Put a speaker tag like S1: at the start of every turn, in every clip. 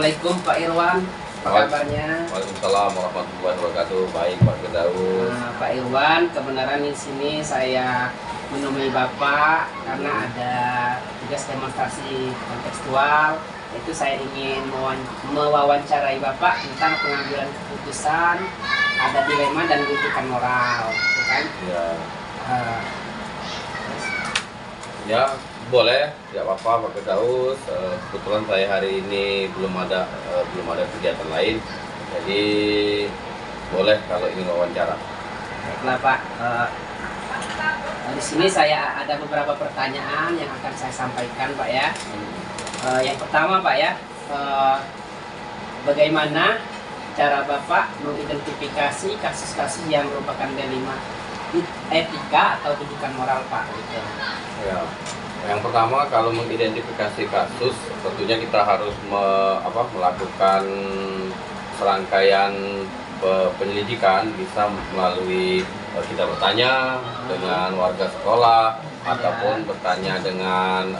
S1: Assalamualaikum Pak Irwan, apa kabarnya?
S2: Waalaikumsalam warahmatullahi wabarakatuh. Baik Pak Firdaus.
S1: Pak Irwan, kebenaran di sini saya menemui Bapak karena ada tugas demonstrasi kontekstual. Itu saya ingin mewawancarai Bapak tentang pengambilan keputusan, ada dilema dan rujukan moral, gitu kan?
S2: Ya. Ya boleh, tidak apa-apa Pak Firdaus. Kebetulan saya hari ini belum ada kegiatan lain, jadi boleh kalau ingin wawancara.
S1: Baiklah Pak, di sini saya ada beberapa pertanyaan yang akan saya sampaikan Pak ya. Yang pertama Pak ya, bagaimana cara Bapak mengidentifikasi kasus-kasus yang merupakan dilema etika atau rujukan moral Pak? Gitu.
S2: Ya. Yang pertama, kalau mengidentifikasi kasus, tentunya kita harus melakukan serangkaian penyelidikan, bisa melalui kita bertanya dengan warga sekolah ataupun bertanya dengan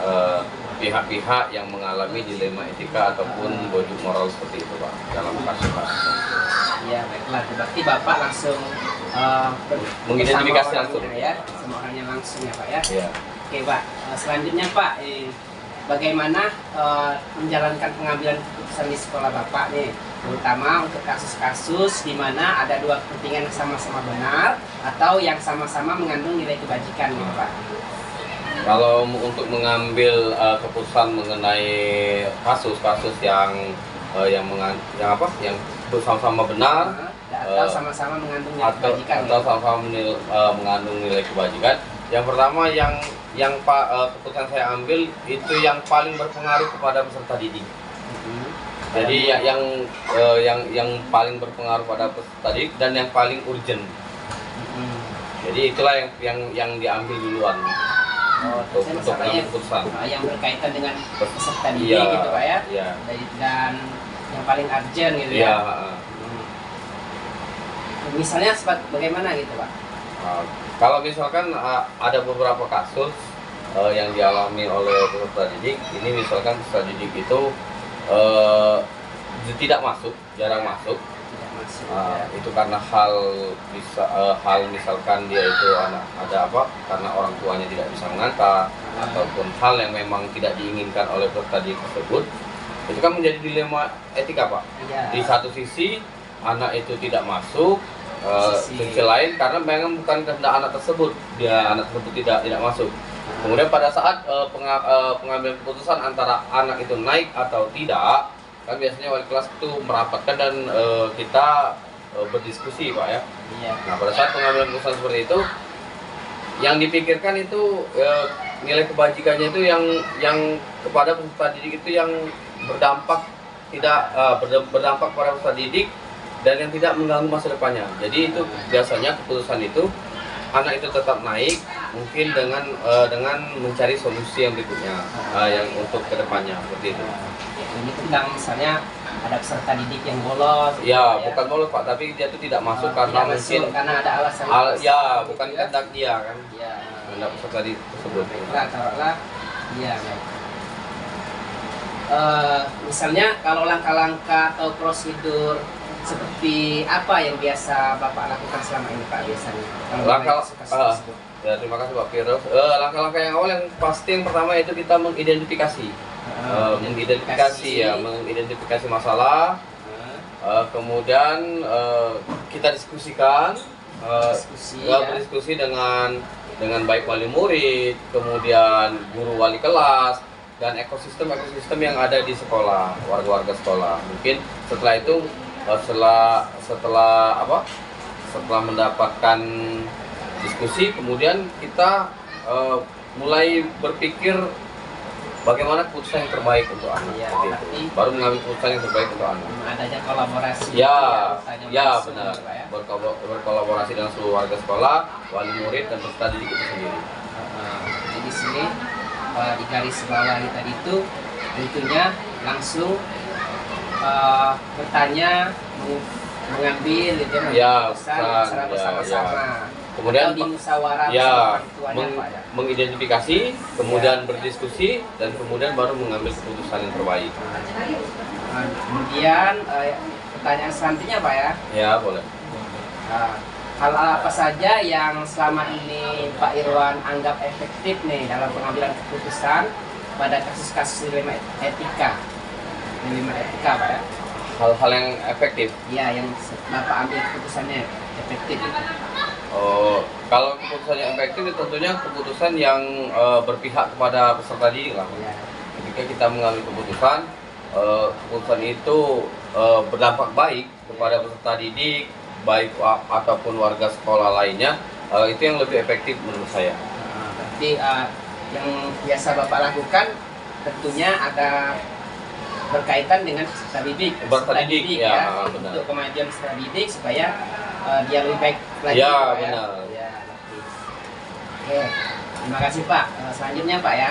S2: pihak-pihak yang mengalami dilema etika ataupun rujuk moral seperti itu Pak, dalam kasus-kasus.
S1: Ya baiklah, berarti Bapak langsung
S2: mengidentifikasi langsung
S1: ya, sama orangnya langsung ya Pak ya.
S2: Ya.
S1: Oke Pak, selanjutnya Pak, bagaimana menjalankan pengambilan keputusan di sekolah Bapak nih, terutama untuk kasus-kasus di mana ada dua kepentingan yang sama-sama benar atau yang sama-sama mengandung nilai kebajikan gitu Pak.
S2: Kalau untuk mengambil keputusan mengenai kasus-kasus yang sama-sama benar
S1: atau sama-sama mengandung nilai kebajikan
S2: atau sama-sama mengandung nilai kebajikan, yang pertama keputusan saya ambil itu yang paling berpengaruh kepada peserta didik. Jadi yang paling berpengaruh pada peserta didik dan yang paling urgent. Jadi itulah yang diambil duluan untuk mengambil keputusan.
S1: Yang berkaitan dengan peserta didik gitu Pak ya.
S2: Iya.
S1: Dan yang paling urgent gitu ya. Misalnya bagaimana gitu Pak?
S2: Kalau misalkan ada beberapa kasus yang dialami oleh peserta didik, ini misalkan peserta didik itu tidak masuk, jarang masuk. Itu karena hal misalkan dia itu karena orang tuanya tidak bisa mengantar ataupun hal yang memang tidak diinginkan oleh peserta didik tersebut. Itu kan menjadi dilema etika Pak. Di satu sisi anak itu tidak masuk, sisi lain karena memang bukan kehendak anak tersebut, anak tersebut tidak masuk. Kemudian pada saat pengambilan keputusan antara anak itu naik atau tidak, kan biasanya wali kelas itu merapatkan dan kita berdiskusi Pak ya. Nah pada saat pengambilan keputusan seperti itu, yang dipikirkan itu nilai kebajikannya itu yang kepada peserta didik itu yang berdampak berdampak pada peserta didik dan yang tidak mengganggu masa depannya. Jadi itu biasanya keputusan itu anak itu tetap naik, mungkin dengan mencari solusi yang berikutnya, yang untuk kedepannya seperti itu.
S1: Ini tentang misalnya ada peserta didik yang bolos.
S2: Ya, bukan bolos Pak, tapi dia itu tidak masuk karena mungkin
S1: karena ada alasan.
S2: Bukan kehendak dia kan. Kehendak peserta didik tersebut.
S1: Taruhlah, misalnya kalau langkah-langkah atau prosedur seperti apa yang biasa Bapak lakukan selama ini Pak biasanya?
S2: Terima kasih Pak Firdaus. Langkah-langkah yang awal yang pasti yang pertama itu kita mengidentifikasi, mengidentifikasi masalah, kemudian kita diskusikan, berdiskusi dengan baik wali murid, kemudian guru wali kelas dan ekosistem yang ada di sekolah, warga sekolah. Mungkin setelah itu setelah mendapatkan diskusi, kemudian kita mulai berpikir bagaimana keputusan yang terbaik untuk anak. Baru mengambil keputusan yang terbaik untuk anak.
S1: Adanya kolaborasi.
S2: Benar. Berkolaborasi dengan seluruh warga sekolah, wali murid dan peserta didik itu sendiri.
S1: Jadi di sini di garis bawah tadi itu tentunya langsung bertanya, mengambil gitu secara bersama-sama.
S2: Kemudian
S1: di musyawarah
S2: mengidentifikasi, kemudian berdiskusi dan kemudian baru mengambil keputusan yang terbaik.
S1: Kemudian pertanyaan selanjutnya Pak ya.
S2: Ya, boleh.
S1: Hal apa saja yang selama ini Pak Irwan anggap efektif nih dalam pengambilan keputusan pada kasus-kasus dilema etika? Dilema etika Pak ya.
S2: Hal-hal yang efektif.
S1: Iya, yang Bapak ambil keputusannya efektif.
S2: Oh, kalau keputusan yang efektif itu tentunya keputusan yang berpihak kepada peserta didik lah.
S1: Ya.
S2: Ketika kita mengambil keputusan, keputusan itu berdampak baik kepada peserta didik, baik ataupun warga sekolah lainnya, itu yang lebih efektif menurut saya.
S1: Berarti yang biasa Bapak lakukan tentunya ada berkaitan dengan peserta didik.
S2: Ya, benar.
S1: Untuk kemajuan peserta didik supaya dia lebih baik lagi.
S2: Ya,
S1: Pak,
S2: benar.
S1: Ya. Oke, terima kasih Pak. Selanjutnya Pak ya,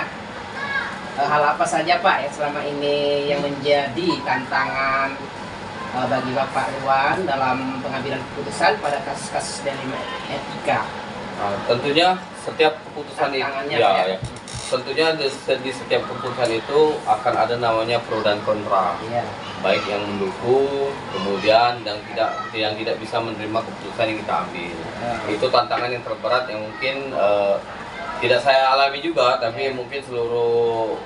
S1: hal apa saja Pak yang selama ini yang menjadi tantangan bagi Bapak Irwan dalam pengambilan keputusan pada kasus-kasus dilema etika?
S2: Tentunya setiap keputusan itu,
S1: ya.
S2: Tentunya di setiap keputusan itu akan ada namanya pro dan kontra.
S1: Ya.
S2: Baik yang mendukung, kemudian yang tidak bisa menerima keputusan yang kita ambil. Itu tantangan yang terberat yang mungkin tidak saya alami juga, tapi mungkin seluruh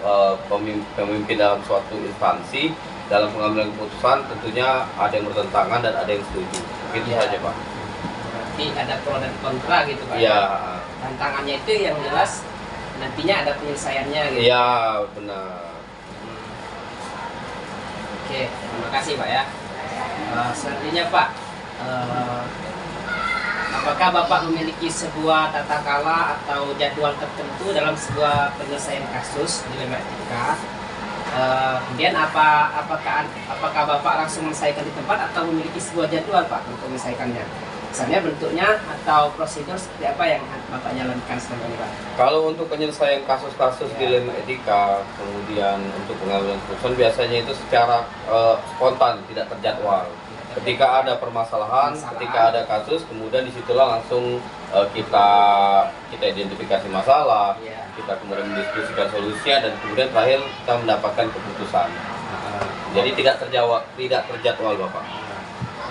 S2: pemimpin dalam suatu instansi dalam pengambilan keputusan tentunya ada yang bertentangan dan ada yang setuju. Begitu saja Pak.
S1: Berarti ada pro dan kontra gitu Pak.
S2: Iya.
S1: Tantangannya itu yang jelas nantinya ada penyelesaiannya gitu.
S2: Iya, benar.
S1: Oke, terima kasih Pak ya. Selanjutnya Pak, apakah Bapak memiliki sebuah tata kala atau jadwal tertentu dalam sebuah penyelesaian kasus dilema etika? Kemudian apakah Bapak langsung menyelesaikan di tempat atau memiliki sebuah jadwal Pak untuk menyelesaikannya? Misalnya bentuknya atau prosedur seperti apa yang Bapak jalankan selama ini Pak?
S2: Kalau untuk penyelesaian kasus-kasus dilema etika, kemudian untuk pengambilan keputusan biasanya itu secara spontan, tidak terjadwal. Ketika ada permasalahan, ketika ada kasus, kemudian disitulah langsung kita identifikasi masalah, kita kemudian mendiskusikan solusinya, dan kemudian terakhir kita mendapatkan keputusan. Jadi tidak terjadwal Bapak.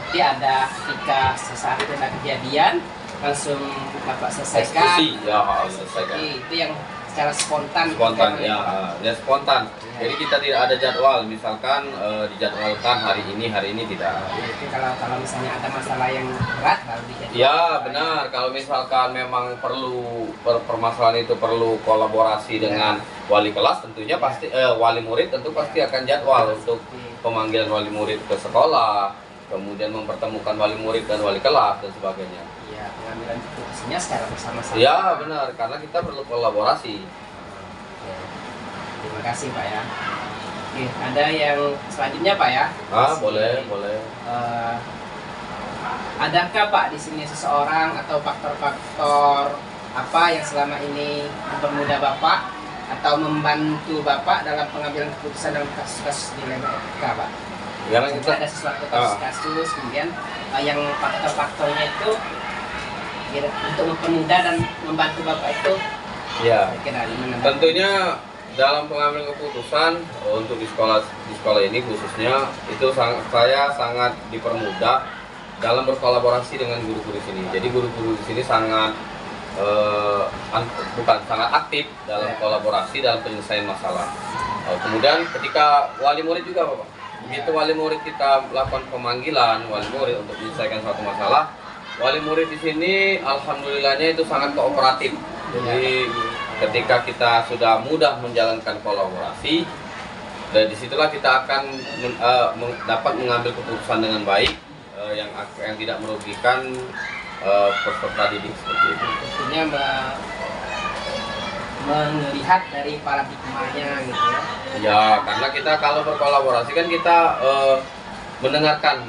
S1: Jadi ada ketika sesaat itu ada kejadian langsung Bapak selesaikan.
S2: Eksekusi, ya harus selesaikan.
S1: Itu yang secara spontan.
S2: Spontan ya spontan. Jadi kita tidak ada jadwal, misalkan dijadwalkan hari ini tidak.
S1: Jadi kalau misalnya ada masalah yang berat baru dijadwalkan.
S2: Ya benar, kalau misalkan memang perlu permasalahan itu perlu kolaborasi dengan wali kelas, tentunya pasti wali murid tentu pasti akan jadwal untuk pemanggilan wali murid ke sekolah, kemudian mempertemukan wali murid dan wali kelas dan sebagainya.
S1: Iya, pengambilan keputusannya secara bersama-sama.
S2: Ya benar, karena kita perlu kolaborasi.
S1: Terima kasih Pak ya. Oke, ada yang selanjutnya Pak ya?
S2: Boleh.
S1: Adakah Pak di sini seseorang atau faktor-faktor apa yang selama ini mempermudah Bapak atau membantu Bapak dalam pengambilan keputusan dalam kasus-kasus dilema etika Pak?
S2: Karena kita
S1: ada sesuatu kasus kemudian yang faktor-faktornya itu untuk mempermudah dan membantu Bapak itu
S2: ya
S1: kira gimana?
S2: Tentunya dalam pengambilan keputusan untuk di sekolah ini khususnya itu saya sangat dipermudah dalam berkolaborasi dengan guru-guru sini. Jadi guru-guru di sini sangat sangat aktif dalam kolaborasi dalam penyelesaian masalah. Kemudian ketika wali murid juga Bapak, begitu wali murid kita melakukan pemanggilan wali murid untuk menyelesaikan suatu masalah, wali murid di sini alhamdulillahnya itu sangat kooperatif. Jadi ketika kita sudah mudah menjalankan kolaborasi, dan disitulah kita akan dapat mengambil keputusan dengan baik yang tidak merugikan peserta didik seperti itu.
S1: Tentunya melihat dari paradigmanya gitu ya.
S2: Ya, karena kita kalau berkolaborasi kan kita mendengarkan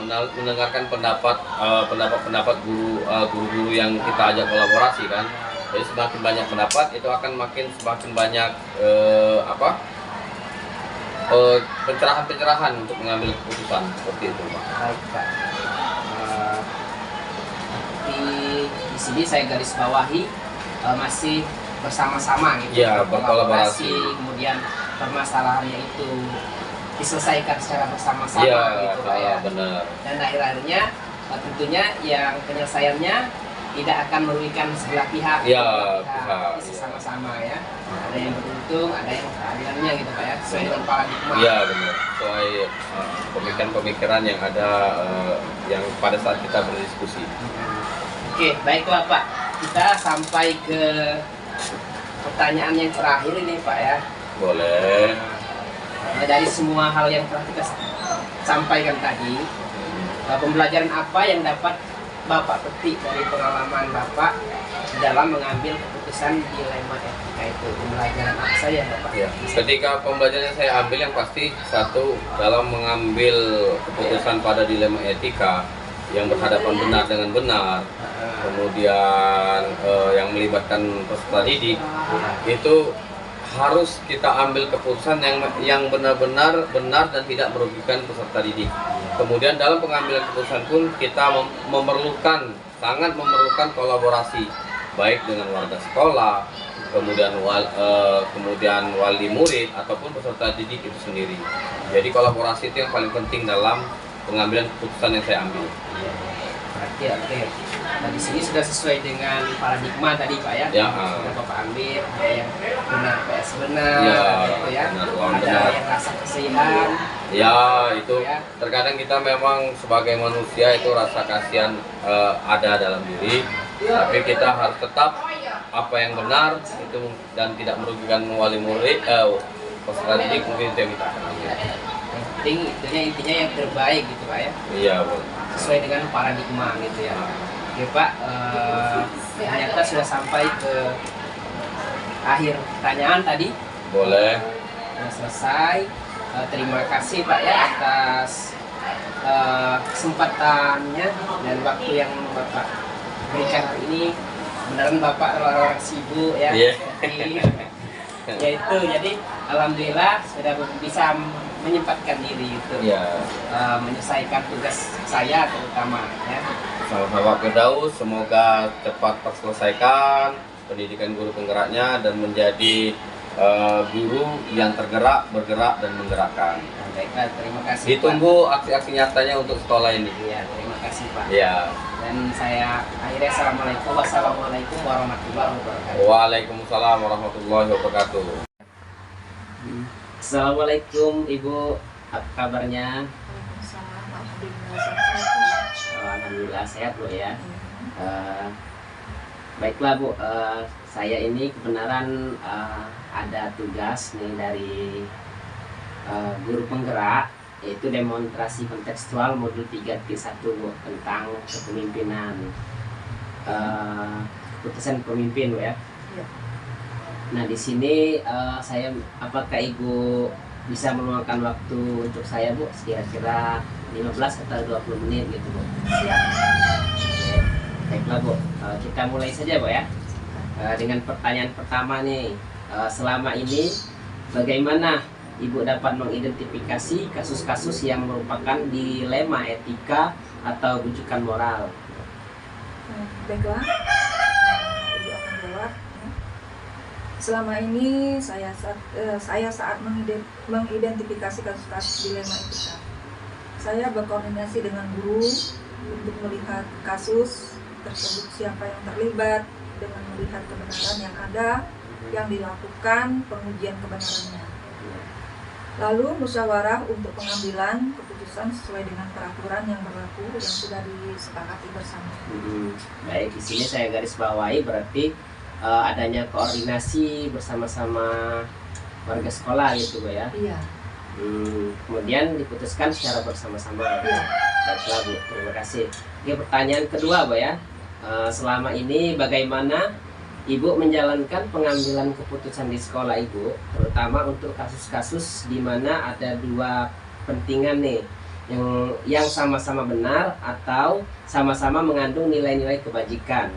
S2: pendapat guru-guru yang kita ajak kolaborasi kan. Jadi semakin banyak pendapat itu akan semakin banyak pencerahan-pencerahan untuk mengambil keputusan seperti itu Pak.
S1: Baik Pak. Di sini saya garis bawahi masih bersama-sama gitu.
S2: Ya, berkolaborasi.
S1: Kemudian permasalahannya itu diselesaikan secara bersama-sama
S2: Iya,
S1: gitu Pak ya.
S2: benar.
S1: Dan akhirnya tentunya yang penyelesaiannya tidak akan merugikan sebelah pihak.
S2: Iya,
S1: Jadi sesama-sama ya. Ada yang beruntung, ada yang keadilannya gitu Pak ya. Sesuai dengan paradigma.
S2: Iya benar. Sesuai pemikiran-pemikiran yang ada yang pada saat kita berdiskusi.
S1: Oke, baiklah Pak. Kita sampai ke pertanyaan yang terakhir ini Pak ya.
S2: Boleh.
S1: Dari semua hal yang telah kita sampaikan tadi, pembelajaran apa yang dapat Bapak petik dari pengalaman Bapak dalam mengambil keputusan dilema etika itu? Pembelajaran apa saja Bapak?
S2: Ya. Ketika pembelajaran yang saya ambil yang pasti satu, dalam mengambil keputusan pada dilema etika yang berhadapan benar dengan benar, kemudian yang melibatkan peserta didik, itu harus kita ambil keputusan yang benar-benar benar dan tidak merugikan peserta didik. Kemudian dalam pengambilan keputusan pun kita sangat memerlukan kolaborasi baik dengan warga sekolah, kemudian wali murid ataupun peserta didik itu sendiri. Jadi kolaborasi itu yang paling penting dalam pengambilan keputusan yang saya ambil.
S1: Oke. Nah, di sini sudah sesuai dengan paradigma tadi Pak ya. Sudah Bapak ambil, ada yang benar PS benar, gitu ya. Ada yang rasa kasihan.
S2: Ya, itu terkadang kita memang sebagai manusia itu rasa kasihan ada dalam diri, tapi kita harus tetap apa yang benar itu dan tidak merugikan wali murid, peserta didik, mungkin itu yang kita akan ambil.
S1: Intinya yang terbaik gitu Pak ya.
S2: Iya, betul.
S1: Sesuai dengan paradigma gitu ya. Oke Pak, ternyata sudah sampai ke akhir pertanyaan tadi.
S2: Boleh.
S1: Sudah selesai. Terima kasih Pak ya atas kesempatannya dan waktu yang Bapak berikan hari ini. Beneran Bapak orang sibuk ya. Yaitu jadi alhamdulillah sudah bisa menyempatkan diri itu, menyelesaikan tugas saya terutama ya.
S2: Sama-sama Pak Firdaus, semoga cepat terselesaikan pendidikan guru penggeraknya dan menjadi guru yang tergerak, bergerak dan menggerakkan.
S1: Baiklah, terima kasih.
S2: Ditunggu aksi-aksi nyatanya untuk sekolah ini.
S1: Iya, terima kasih Pak.
S2: Iya.
S1: Dan saya akhirnya wassalamualaikum warahmatullahi wabarakatuh.
S2: Waalaikumsalam warahmatullahi wabarakatuh.
S1: Assalamualaikum Ibu, apa kabarnya? Alhamdulillah sehat Bu ya. Baiklah Bu, saya ini kebenaran ada tugas nih dari guru penggerak, yaitu demonstrasi kontekstual modul 3.1 Bu, tentang kepemimpinan, keputusan pemimpin Bu ya. Nah di sini apakah Ibu bisa meluangkan waktu untuk saya Bu, kira-kira 15 atau 20 menit gitu Bu?
S3: Siap.
S1: Baiklah Bu, kita mulai saja Bu ya. Dengan pertanyaan pertama nih, selama ini bagaimana Ibu dapat mengidentifikasi kasus-kasus yang merupakan dilema etika atau rujukan moral?
S3: Baiklah, Ibu akan jawab. Selama ini saya saat mengidentifikasi kasus-kasus dilema etika, saya berkoordinasi dengan guru untuk melihat kasus tersebut, siapa yang terlibat, dengan melihat kebenaran yang ada, yang dilakukan pengujian kebenarannya. Lalu musyawarah untuk pengambilan keputusan sesuai dengan peraturan yang berlaku yang sudah disepakati bersama.
S1: Baik, di sini saya garis bawahi berarti adanya koordinasi bersama-sama warga sekolah gitu Bu ya.
S3: Iya.
S1: Kemudian diputuskan secara bersama-sama.
S3: Iya.
S1: Baiklah Bu, terima kasih. Oke, pertanyaan kedua Bu ya. Selama ini bagaimana Ibu menjalankan pengambilan keputusan di sekolah Ibu, terutama untuk kasus-kasus di mana ada dua pentingan nih, yang sama-sama benar atau sama-sama mengandung nilai-nilai kebajikan?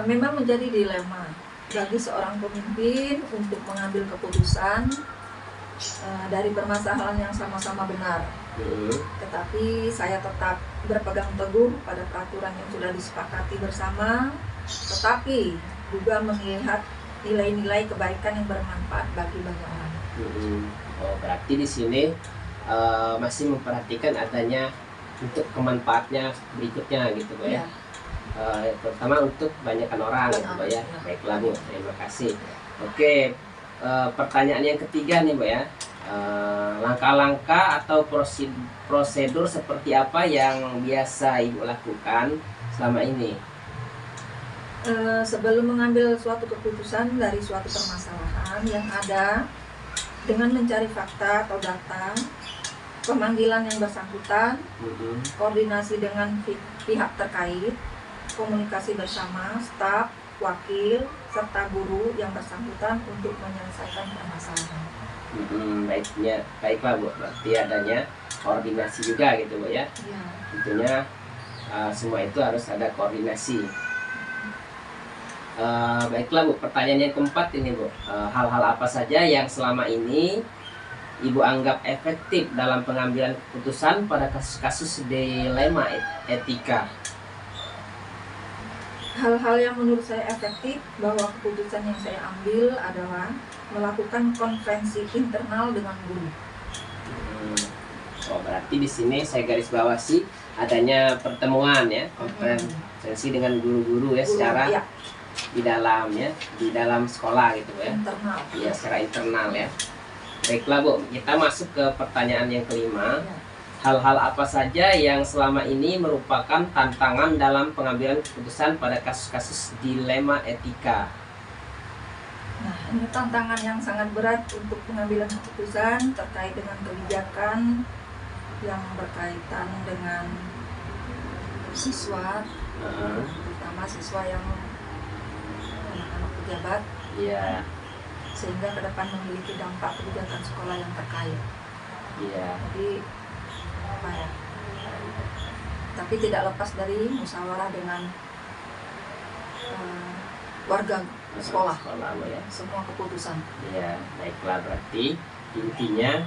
S3: Memang menjadi dilema bagi seorang pemimpin untuk mengambil keputusan dari permasalahan yang sama-sama benar. Tetapi saya tetap berpegang teguh pada peraturan yang sudah disepakati bersama, tetapi juga melihat nilai-nilai kebaikan yang bermanfaat bagi banyak orang.
S1: Oh, berarti di sini masih memperhatikan adanya untuk kemanfaatnya berikutnya gitu Bu ya. Terutama untuk kebanyakan orang gitu Bu ya. Baiklah Bu, terima kasih. Oke, pertanyaan yang ketiga nih Bu ya. Langkah-langkah atau prosedur seperti apa yang biasa Ibu lakukan selama ini?
S3: Sebelum mengambil suatu keputusan dari suatu permasalahan yang ada, dengan mencari fakta atau data, pemanggilan yang bersangkutan, koordinasi dengan pihak terkait, komunikasi bersama staf, wakil, serta guru yang bersangkutan untuk menyelesaikan permasalahan.
S1: Baiklah Bu, berarti adanya koordinasi juga gitu Bu ya. Tentunya semua itu harus ada koordinasi. Baiklah Bu, pertanyaan yang keempat ini Bu, hal-hal apa saja yang selama ini Ibu anggap efektif dalam pengambilan keputusan pada kasus-kasus dilema etika?
S3: Hal-hal yang menurut saya efektif bahwa keputusan yang saya ambil adalah melakukan konferensi internal dengan guru.
S1: Oh, berarti di sini saya garis bawahi adanya pertemuan ya, konferensi dengan guru-guru ya, secara di dalam sekolah gitu ya.
S3: Internal.
S1: Ya, secara internal ya. Baiklah Bu, kita masuk ke pertanyaan yang kelima. Hal-hal apa saja yang selama ini merupakan tantangan dalam pengambilan keputusan pada kasus-kasus dilema etika?
S3: Nah, ini tantangan yang sangat berat untuk pengambilan keputusan terkait dengan kebijakan yang berkaitan dengan siswa, terutama siswa yang anak-anak pejabat, sehingga ke depan memiliki dampak kebijakan sekolah yang terkait. Jadi apa ya? Tapi tidak lepas dari musyawarah dengan warga sekolah
S1: ya.
S3: Semua keputusan.
S1: Baiklah, berarti intinya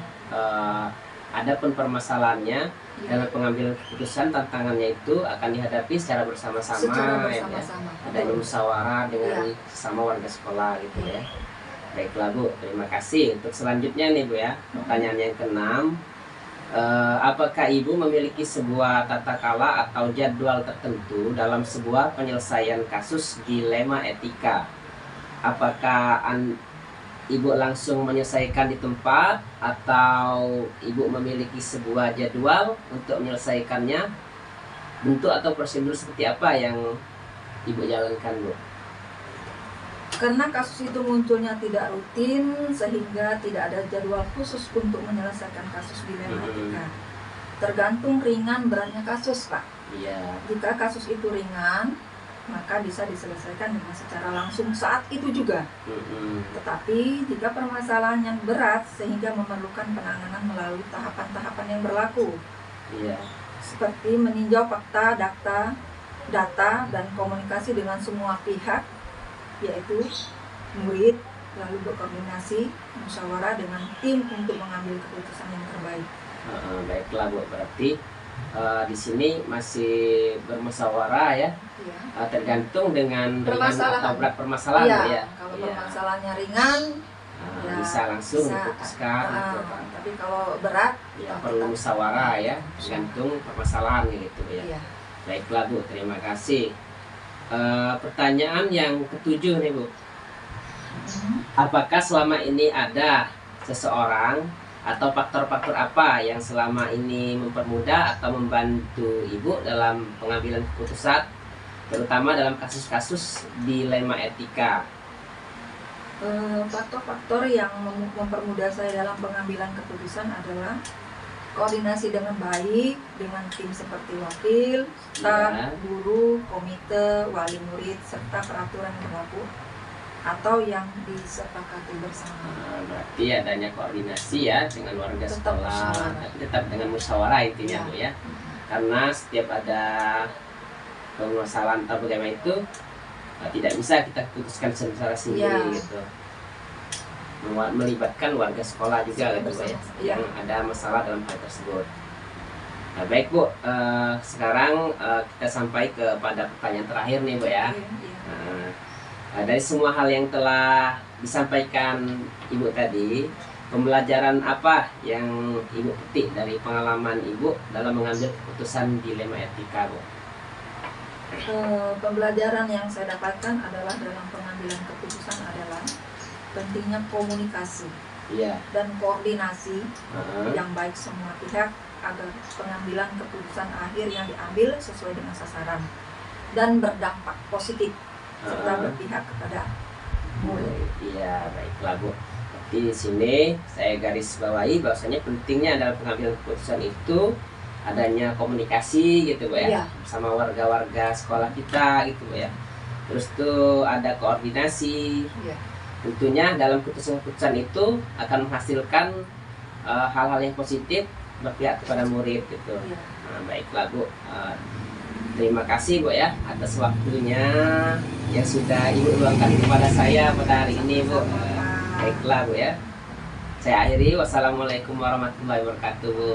S1: adapun permasalahannya dalam pengambilan keputusan, tantangannya itu akan dihadapi secara bersama-sama. Ya. Ada musyawarah dengan sesama warga sekolah gitu ya. Baiklah Bu, terima kasih. Untuk selanjutnya nih Bu ya, pertanyaan yang keenam, apakah Ibu memiliki sebuah tata kala atau jadwal tertentu dalam sebuah penyelesaian kasus dilema etika? Apakah Ibu langsung menyelesaikan di tempat atau Ibu memiliki sebuah jadwal untuk menyelesaikannya? Bentuk atau prosedur seperti apa yang Ibu jalankan Bu?
S3: Karena kasus itu munculnya tidak rutin, sehingga tidak ada jadwal khusus untuk menyelesaikan kasus dilema etika. Tergantung ringan beratnya kasus, Pak. Jika kasus itu ringan, maka bisa diselesaikan dengan secara langsung saat itu juga. Tetapi jika permasalahan yang berat sehingga memerlukan penanganan melalui tahapan-tahapan yang berlaku, seperti meninjau fakta, data, dan komunikasi dengan semua pihak, yaitu murid, lalu berkoordinasi, musyawarah dengan tim untuk mengambil keputusan yang terbaik.
S1: Baiklah Bu, berarti di sini masih bermusyawarah ya. Tergantung dengan atau berat permasalahan.
S3: Kalau permasalahannya ringan,
S1: bisa langsung diputuskan.
S3: Tapi kalau berat,
S1: perlu musyawarah ya, tergantung permasalahan gitu ya. Baiklah Bu, terima kasih. Pertanyaan yang ketujuh nih Bu, apakah selama ini ada seseorang atau faktor-faktor apa yang selama ini mempermudah atau membantu Ibu dalam pengambilan keputusan, terutama dalam kasus-kasus dilema etika?
S3: Faktor-faktor yang mempermudah saya dalam pengambilan keputusan adalah koordinasi dengan baik dengan tim seperti wakil, staf, guru, komite, wali murid, serta peraturan yang berlaku atau yang disepakati bersama.
S1: Berarti adanya koordinasi ya dengan warga sekolah, tapi tetap dengan musyawarah intinya Bu ya. Karena setiap ada permasalahan atau bagaimana itu tidak bisa kita putuskan secara sendiri gitu. Melibatkan warga sekolah juga gitu Bu ya, yang ada masalah dalam hal tersebut. Nah, baik Bu, sekarang kita sampai kepada pertanyaan terakhir nih Bu ya. Dari semua hal yang telah disampaikan Ibu tadi, pembelajaran apa yang Ibu petik dari pengalaman Ibu dalam mengambil keputusan dilema etika, Bu?
S3: Pembelajaran yang saya dapatkan adalah dalam pengambilan keputusan adalah pentingnya komunikasi dan koordinasi yang baik semua pihak agar pengambilan keputusan akhir yang diambil sesuai dengan sasaran dan berdampak positif serta berpihak kepada
S1: Iya, baiklah, Bu. Di sini saya garis bawahi bahwasanya pentingnya dalam pengambilan keputusan itu adanya komunikasi gitu, Bu ya, sama warga-warga sekolah kita gitu, Bu ya. Terus tuh ada koordinasi. Tentunya dalam keputusan-keputusan itu akan menghasilkan hal-hal yang positif berpihak kepada murid gitu. Nah, baiklah, Bu. Terima kasih, Bu ya, atas waktunya yang sudah Ibu luangkan kepada saya pada hari ini, Bu. Baiklah, Bu ya. Saya akhiri. Wassalamualaikum warahmatullahi wabarakatuh, Bu.